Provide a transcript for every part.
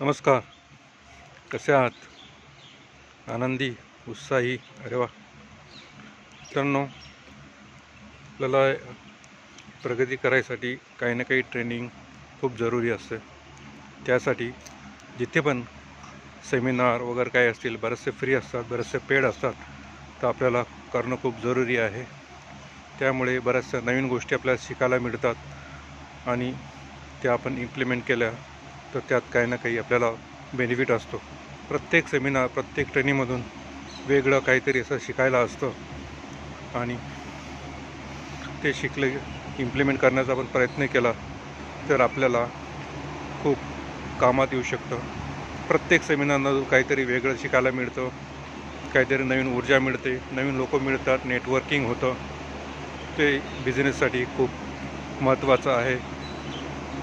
नमस्कार. कसे आहात? आनंदी, उत्साही? अरे वा. मित्रांनो, आपल्याला प्रगती करायसाठी काही ना काही ट्रेनिंग खूप जरुरी असते. त्यासाठी जिथे पण सेमिनार वगैरे काही असतील, बरेचसे फ्री असतात, बरेचसे पेड असतात, तर आपल्याला करणं खूप जरुरी आहे. त्यामुळे बऱ्याचशा नवीन गोष्टी आपल्याला शिकायला मिळतात आणि त्या आपण इम्प्लिमेंट केल्या तर त्यात काही ना काही आपल्याला बेनिफिट असतो. प्रत्येक सेमिनार, प्रत्येक ट्रेनिंगमधून वेगळं काहीतरी असं शिकायला असतं आणि ते इम्प्लिमेंट करण्याचा आपण प्रयत्न केला तर आपल्याला खूप कामात येऊ शकतं. प्रत्येक सेमिनारमधून काहीतरी वेगळं शिकायला मिळतं, काहीतरी नवीन ऊर्जा मिळते, नवीन लोक मिळतात, नेटवर्किंग होतं. ते बिझनेससाठी खूप महत्त्वाचं आहे.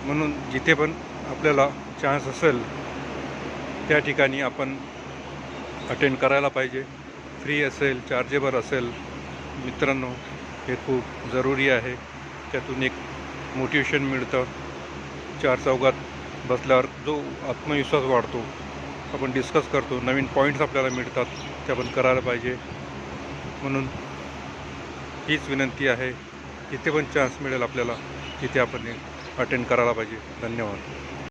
म्हणून जिथे पण आपल्याला चान्स असेल त्या ठिकाणी आपण अटेंड करायला पाहिजे. फ्री असेल, चार्जेबल असेल. मित्रांनो, हे खूप जरुरी आहे. त्यातून एक मोटिवेशन मिळतं. चार चौघात बसल्यावर जो आत्मविश्वास वाढतो, आपण डिस्कस करतो, नवीन पॉईंट्स आपल्याला मिळतात, ते आपण करायला पाहिजे. म्हणून हीच विनंती आहे, जिथे पण चान्स मिळेल आपल्याला तिथे आपण अटेंड करायला पाहिजे. धन्यवाद.